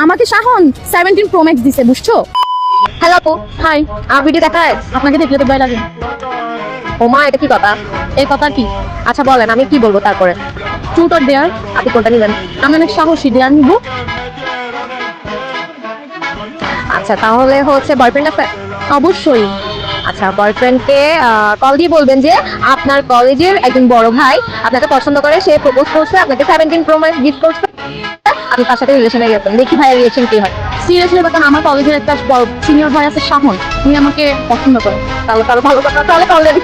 আমাকে Shahan 17 pro max দিছে, বুঝছো? হ্যালো আপু, হাই। ভিডিও দেখায় আপনাকে দেখলে তো ভয় লাগে। ও মা, এটা কি কথা? এই কথা কি? আচ্ছা বলেন, আমি কি বলবো তারপরে? Truth or dare? আপনি কোনটা নেবেন? আমি অনেক সাহসী, ডেয়ার নিব। আচ্ছা, তাহলে হচ্ছে বয়ফ্রেন্ড আছে? অবশ্যই। আচ্ছা, বয়ফ্রেন্ডকে কল দিয়ে বলবেন যে আপনার কলেজের একজন বড় ভাই আপনাকে পছন্দ করে, সে প্রপোজ করছে, আপনাকে 17 প্রো ম্যাক্স গিফট করছে, আপনি তার সাথে রিলেশনে গেছেন। দেখি ভাইয়ের রিলেশন কি হয়। সিরিয়াসলি কথা, আমার কলেজের একটা সিনিয়র ভাই আছে শাহন, উনি আমাকে পছন্দ করে। তাহলে ভালো কথা, তাহলে কলেজ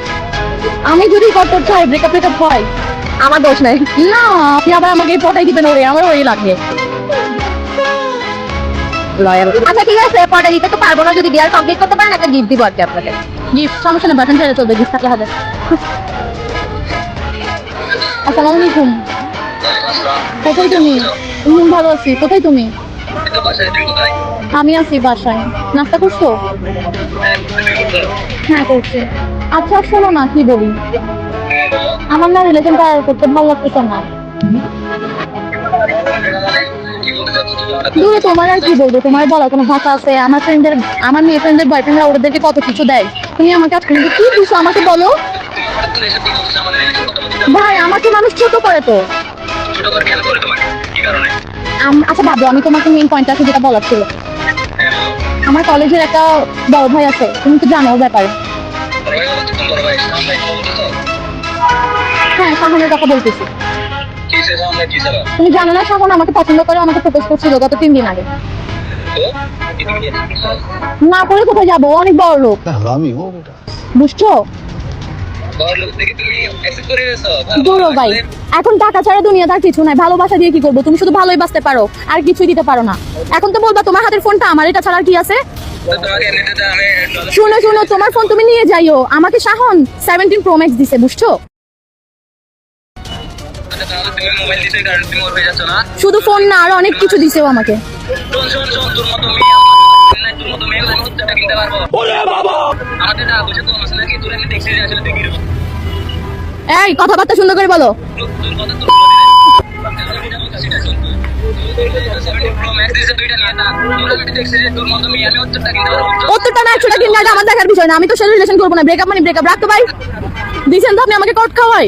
আমি যদি করতে চাই ব্রেকআপ হয়, আমার দোষ নাই। না, আপনি আবার আমাকে পটাই দিবেন, ওরে আমার ওই লাগে। আচ্ছা ঠিক আছে, পরে দিতে তো পারবো না, যদি ডিয়ার কমপ্লিট করতে পারেন একটা গিফট দিব আর কি আপনাকে। গিফট সমস্যা নেই, বাটন ছেড়ে চলবে, গিফট থাকলে হবে। আসসালামু আলাইকুম। কোথায় তুমি? ভালো আছি। কোথায় তুমি? আমি আছি বাসায়। নাস্তা করছো? হ্যাঁ করছি। আচ্ছা শোনো না, কি বলি, আমার না রিলেশনটা করতে ভালো লাগতেছে না। দূরে তোমার আর কি বলবো, তোমার বলা কোনো ভাষা আছে? আমার মেয়ে ফ্রেন্ডের বয়ফ্রেন্ডরা ওদেরকে কত কিছু দেয়, তুমি আমাকে আজকে কি দিচ্ছ আমাকে বলো। ভাই, আমাকে মানুষ ছোট করে তো। আচ্ছা বাবু, আমি তোমাকে মেইন পয়েন্ট আছে যেটা বলার ছিল। আমার কলেজের একটা বড় ভাই আছে, তুমি তো জানো ওর ব্যাপারে। হ্যাঁ, শাহনের কথা বলতেছি। তুমি জানো না শাহন আমাকে পছন্দ করে, আমাকে প্রপোজ করছিল গত 3 দিন আগে। না করে কোথায় যাবো, অনেক বড় লোক, বুঝছো? দূর ভাই, এখন টাকা ছাড়া দুনিয়াতে আর কিছু নাই। ভালোবাসা দিয়ে কি করবো? তুমি শুধু ভালোই বাসতে পারো, আর কিছুই দিতে পারো না। এখন তো বলবা তোমার হাতের ফোনটা আমার, এটা ছাড়া আর কি আছে? শুনো শুনো, তোমার ফোন তুমি নিয়ে যাইও। আমাকে শাহন 17 প্রো ম্যাক্স দিছে, বুঝছো? শুধু ফোন না, আরো অনেক কিছু দিছেও আমাকে। এই কথাবার্তা সুন্দর করে বলো। উত্তরটা না 100টা কিনা, এটা আমার দেখার বিষয় না। আমি তো সেটা রিলেশন করবো না। ব্রেকআপ মানে ব্রেকআপ, রাখতো ভাই। দিছেন তো আপনি আমাকে কট খাওয়াই।